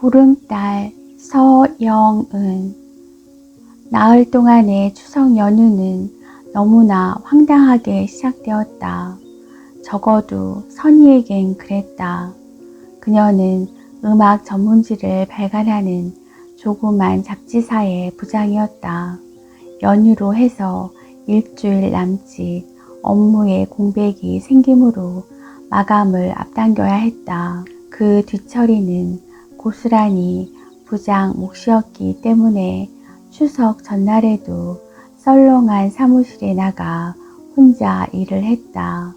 보름달 서영은. 나흘 동안의 추석 연휴는 너무나 황당하게 시작되었다. 적어도 선희에겐 그랬다. 그녀는 음악 전문지를 발간하는 조그만 잡지사의 부장이었다. 연휴로 해서 일주일 남짓 업무에 공백이 생기므로 마감을 앞당겨야 했다. 그 뒤처리는 고스란히 부장 몫이었기 때문에 추석 전날에도 썰렁한 사무실에 나가 혼자 일을 했다.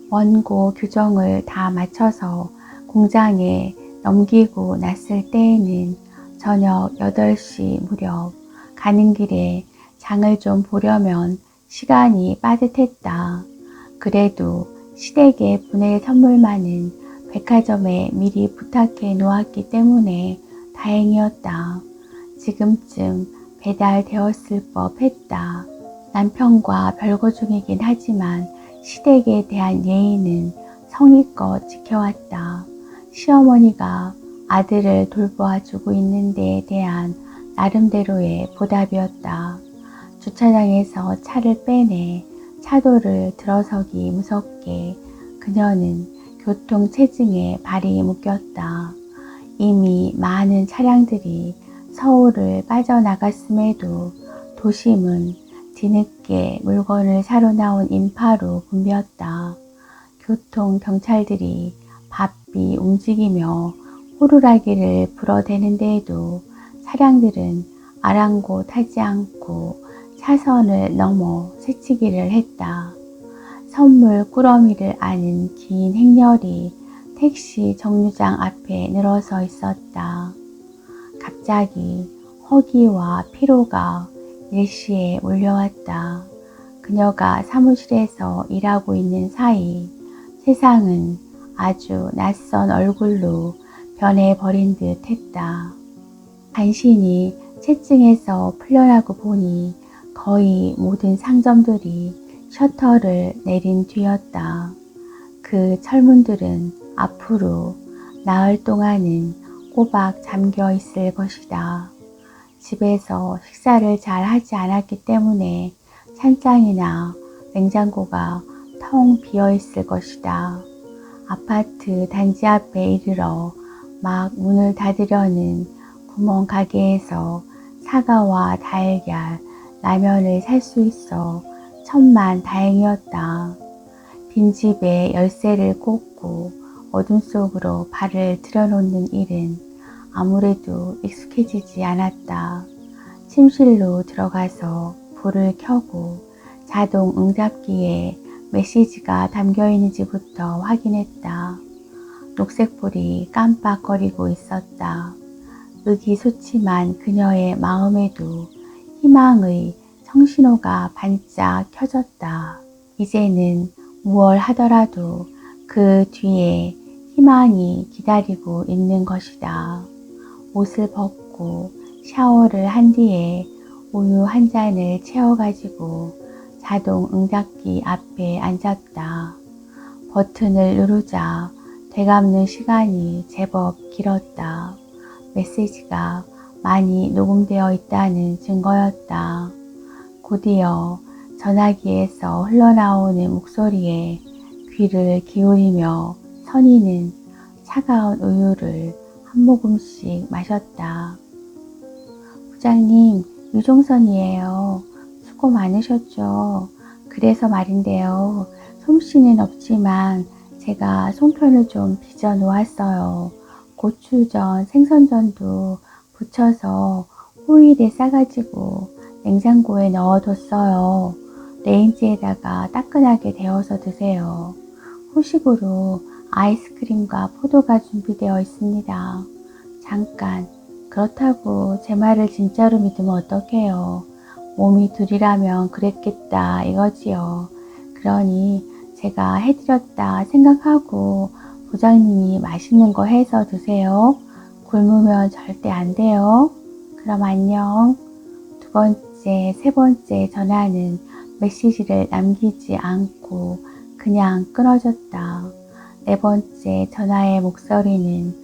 원고 규정을 다 맞춰서 공장에 넘기고 났을 때에는 저녁 8시 무렵. 가는 길에 장을 좀 보려면 시간이 빠듯했다. 그래도 시댁에 보낼 선물만은 백화점에 미리 부탁해 놓았기 때문에 다행이었다. 지금쯤 배달되었을 법했다. 남편과 별거 중이긴 하지만 시댁에 대한 예의는 성의껏 지켜왔다. 시어머니가 아들을 돌보아주고 있는 데에 대한 나름대로의 보답이었다. 주차장에서 차를 빼내 차도를 들어서기 무섭게 그녀는 교통체증에 발이 묶였다. 이미 많은 차량들이 서울을 빠져나갔음에도 도심은 뒤늦게 물건을 사러 나온 인파로 붐볐다. 교통경찰들이 바삐 움직이며 호루라기를 불어대는데에도 차량들은 아랑곳하지 않고 차선을 넘어 스치기를 했다. 선물 꾸러미를 아는 긴 행렬이 택시 정류장 앞에 늘어서 있었다. 갑자기 허기와 피로가 일시에 몰려왔다. 그녀가 사무실에서 일하고 있는 사이 세상은 아주 낯선 얼굴로 변해버린 듯 했다. 간신히 체증에서 풀려나고 보니 거의 모든 상점들이 셔터를 내린 뒤였다. 그 철문들은 앞으로 나흘 동안은 꼬박 잠겨 있을 것이다. 집에서 식사를 잘 하지 않았기 때문에 찬장이나 냉장고가 텅 비어 있을 것이다. 아파트 단지 앞에 이르러 막 문을 닫으려는 구멍 가게에서 사과와 달걀, 라면을 살 수 있어 천만 다행이었다. 빈집에 열쇠를 꽂고 어둠 속으로 발을 들여놓는 일은 아무래도 익숙해지지 않았다. 침실로 들어가서 불을 켜고 자동 응답기에 메시지가 담겨 있는지부터 확인했다. 녹색불이 깜빡거리고 있었다. 의기소침한 그녀의 마음에도 희망의 청신호가 반짝 켜졌다. 이제는 무얼 하더라도 그 뒤에 희망이 기다리고 있는 것이다. 옷을 벗고 샤워를 한 뒤에 우유 한 잔을 채워가지고 자동 응답기 앞에 앉았다. 버튼을 누르자 되감는 시간이 제법 길었다. 메시지가 많이 녹음되어 있다는 증거였다. 곧이어 전화기에서 흘러나오는 목소리에 귀를 기울이며 선희는 차가운 우유를 한 모금씩 마셨다. 부장님, 유종선이에요. 수고 많으셨죠? 그래서 말인데요. 솜씨는 없지만 제가 송편을 좀 빚어 놓았어요. 고추전, 생선전도 부쳐서 호일에 싸가지고 냉장고에 넣어뒀어요. 레인지에다가 따끈하게 데워서 드세요. 후식으로 아이스크림과 포도가 준비되어 있습니다. 잠깐, 그렇다고 제 말을 진짜로 믿으면 어떡해요. 몸이 둘이라면 그랬겠다 이거지요. 그러니 제가 해드렸다 생각하고 부장님이 맛있는 거 해서 드세요. 굶으면 절대 안 돼요. 그럼 안녕. 두 번째, 세 번째 전화는 메시지를 남기지 않고 그냥 끊어졌다. 네 번째 전화의 목소리는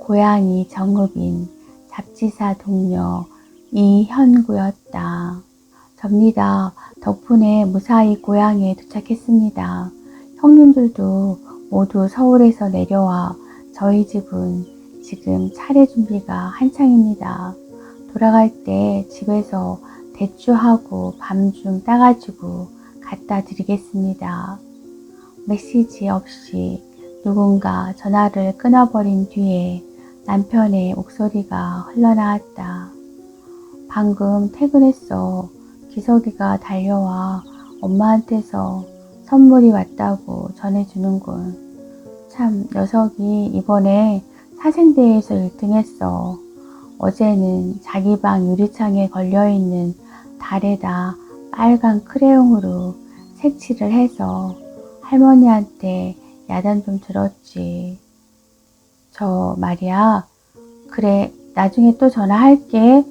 고향이 정읍인 잡지사 동료 이현구였다. 접니다. 덕분에 무사히 고향에 도착했습니다. 형님들도 모두 서울에서 내려와 저희 집은 지금 차례 준비가 한창입니다. 돌아갈 때 집에서 대추하고 밤 좀 따가지고 갖다 드리겠습니다. 메시지 없이 누군가 전화를 끊어버린 뒤에 남편의 목소리가 흘러나왔다. 방금 퇴근했어. 기석이가 달려와 엄마한테서 선물이 왔다고 전해주는군. 참 녀석이 이번에 사생대회에서 1등했어. 어제는 자기 방 유리창에 걸려있는 달에다 빨간 크레용으로 색칠을 해서 할머니한테 야단 좀 들었지. 저 말이야. 그래, 나중에 또 전화할게.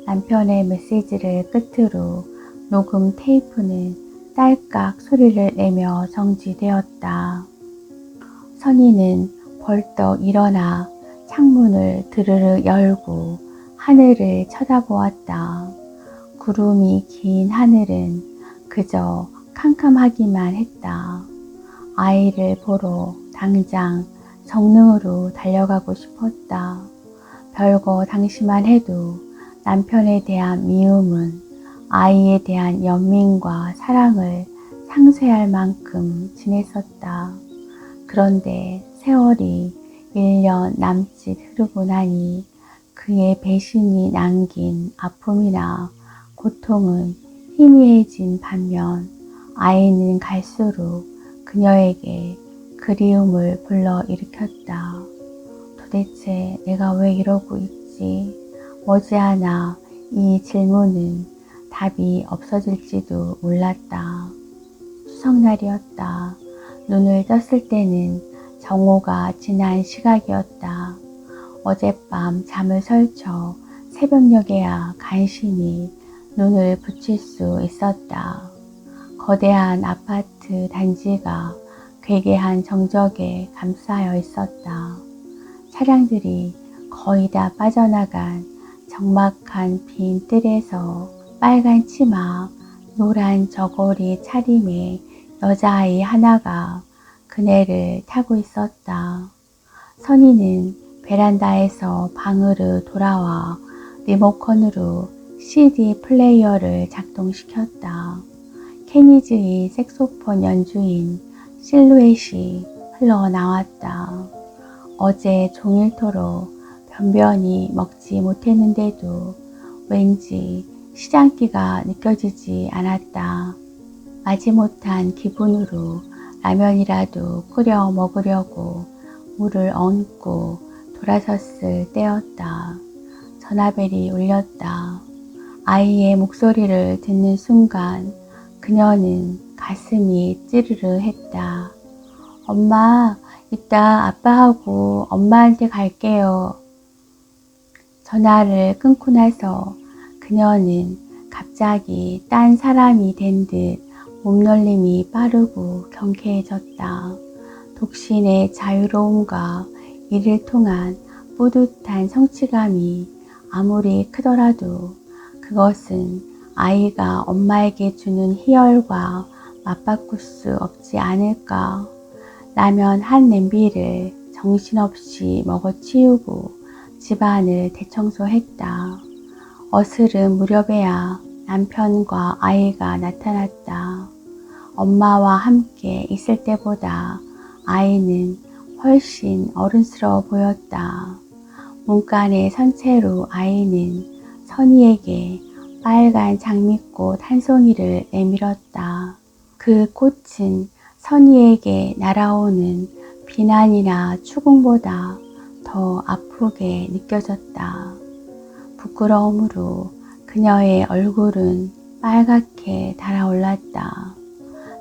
남편의 메시지를 끝으로 녹음 테이프는 딸깍 소리를 내며 정지되었다. 선희는 벌떡 일어나 창문을 드르르 열고 하늘을 쳐다보았다. 구름이 긴 하늘은 그저 캄캄하기만 했다. 아이를 보러 당장 정릉으로 달려가고 싶었다. 별거 당시만 해도 남편에 대한 미움은 아이에 대한 연민과 사랑을 상쇄할 만큼 진했었다. 그런데 세월이 1년 남짓 흐르고 나니 그의 배신이 남긴 아픔이나 고통은 희미해진 반면 아이는 갈수록 그녀에게 그리움을 불러일으켰다. 도대체 내가 왜 이러고 있지? 머지않아 이 질문은 답이 없어질지도 몰랐다. 추석날이었다. 눈을 떴을 때는 정오가 지난 시각이었다. 어젯밤 잠을 설쳐 새벽녘에야 간신히 눈을 붙일 수 있었다. 거대한 아파트 단지가 괴괴한 정적에 감싸여 있었다. 차량들이 거의 다 빠져나간 적막한 빈 뜰에서 빨간 치마, 노란 저고리 차림의 여자아이 하나가 그네를 타고 있었다. 선희는 베란다에서 방으로 돌아와 리모컨으로 CD 플레이어를 작동시켰다. 케니즈의 색소폰 연주인 실루엣이 흘러나왔다. 어제 종일토록 변변히 먹지 못했는데도 왠지 시장기가 느껴지지 않았다. 마지못한 기분으로 라면이라도 끓여 먹으려고 물을 얹고 돌아섰을 때였다. 전화벨이 울렸다. 아이의 목소리를 듣는 순간 그녀는 가슴이 찌르르 했다. 엄마, 이따 아빠하고 엄마한테 갈게요. 전화를 끊고 나서 그녀는 갑자기 딴 사람이 된 듯 몸놀림이 빠르고 경쾌해졌다. 독신의 자유로움과 이를 통한 뿌듯한 성취감이 아무리 크더라도 그것은 아이가 엄마에게 주는 희열과 맞바꿀 수 없지 않을까. 라면 한 냄비를 정신없이 먹어치우고 집안을 대청소했다. 어스름 무렵에야 남편과 아이가 나타났다. 엄마와 함께 있을 때보다 아이는 훨씬 어른스러워 보였다. 문간에 선 채로 아이는 선희에게 빨간 장미꽃 한 송이를 내밀었다. 그 꽃은 선희에게 날아오는 비난이나 추궁보다 더 아프게 느껴졌다. 부끄러움으로 그녀의 얼굴은 빨갛게 달아올랐다.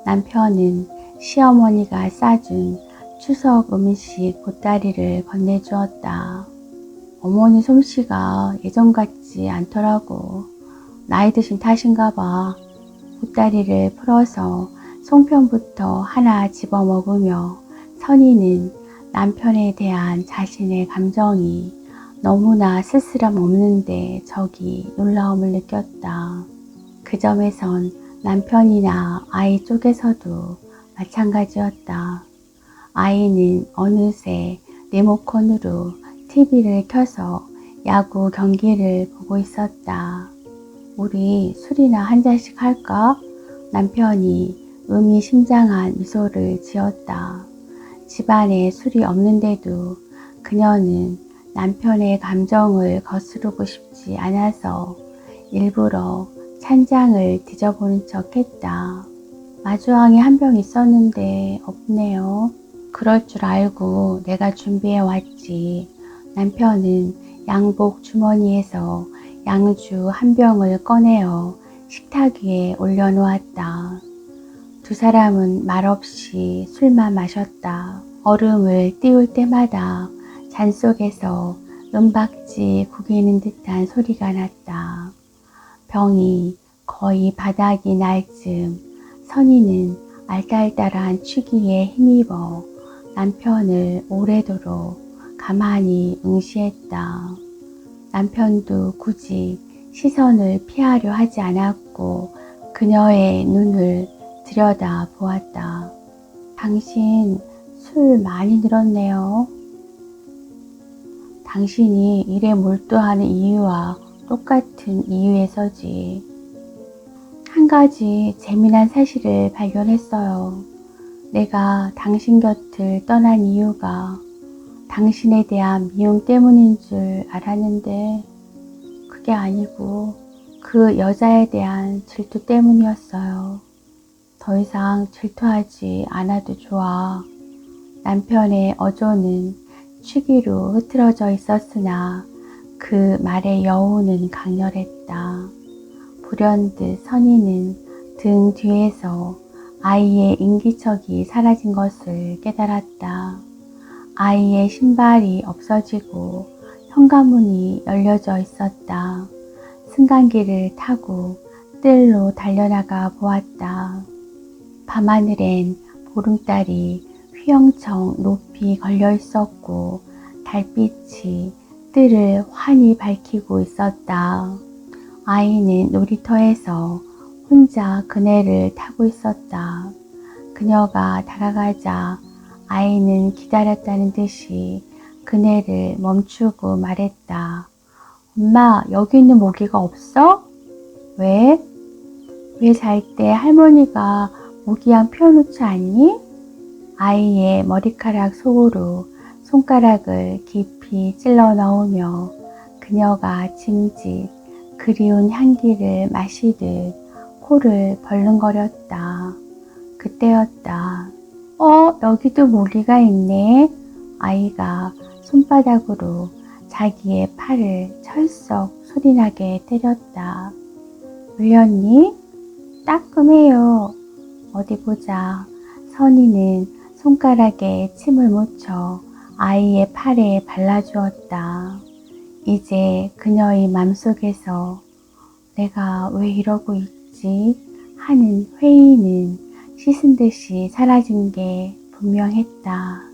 남편은 시어머니가 싸준 추석 음식 보따리를 건네주었다. 어머니 솜씨가 예전 같지 않더라고. 나이 드신 탓인가 봐. 보따리를 풀어서 송편부터 하나 집어먹으며 선희는 남편에 대한 자신의 감정이 너무나 스스럼 없는데 저기 놀라움을 느꼈다. 그 점에선 남편이나 아이 쪽에서도 마찬가지였다. 아이는 어느새 리모컨으로 TV를 켜서 야구 경기를 보고 있었다. 우리 술이나 한 잔씩 할까? 남편이 의미심장한 미소를 지었다. 집안에 술이 없는데도 그녀는 남편의 감정을 거스르고 싶지 않아서 일부러 찬장을 뒤져보는 척 했다. 마주항에 한 병 있었는데 없네요. 그럴 줄 알고 내가 준비해 왔지. 남편은 양복 주머니에서 양주 한 병을 꺼내어 식탁 위에 올려놓았다. 두 사람은 말없이 술만 마셨다. 얼음을 띄울 때마다 잔 속에서 은박지 구기는 듯한 소리가 났다. 병이 거의 바닥이 날 즈음 선희는 알딸딸한 취기에 힘입어 남편을 오래도록 가만히 응시했다. 남편도 굳이 시선을 피하려 하지 않았고 그녀의 눈을 들여다 보았다. 당신 술 많이 늘었네요. 당신이 일에 몰두하는 이유와 똑같은 이유에서지. 한 가지 재미난 사실을 발견했어요. 내가 당신 곁을 떠난 이유가 당신에 대한 미움 때문인 줄 알았는데 그게 아니고 그 여자에 대한 질투 때문이었어요. 더 이상 질투하지 않아도 좋아. 남편의 어조는 취기로 흐트러져 있었으나 그 말의 여우는 강렬했다. 불현듯 선희는 등 뒤에서 아이의 인기척이 사라진 것을 깨달았다. 아이의 신발이 없어지고 현관문이 열려져 있었다. 승강기를 타고 뜰로 달려나가 보았다. 밤하늘엔 보름달이 휘영청 높이 걸려 있었고 달빛이 뜰을 환히 밝히고 있었다. 아이는 놀이터에서 혼자 그네를 타고 있었다. 그녀가 다가가자 아이는 기다렸다는 듯이 그네를 멈추고 말했다. 엄마, 여기 있는 모기가 없어? 왜? 왜 잘 때 할머니가 모기향 피워놓지 않니? 아이의 머리카락 속으로 손가락을 깊이 찔러 넣으며 그녀가 짐짓 그리운 향기를 마시듯 코를 벌렁거렸다. 그때였다. 여기도 모기가 있네. 아이가 손바닥으로 자기의 팔을 철썩 소리나게 때렸다. 물렸니? 따끔해요. 어디 보자. 선희는 손가락에 침을 묻혀 아이의 팔에 발라주었다. 이제 그녀의 맘속에서 내가 왜 이러고 있지 하는 회의는 씻은 듯이 사라진 게 분명했다.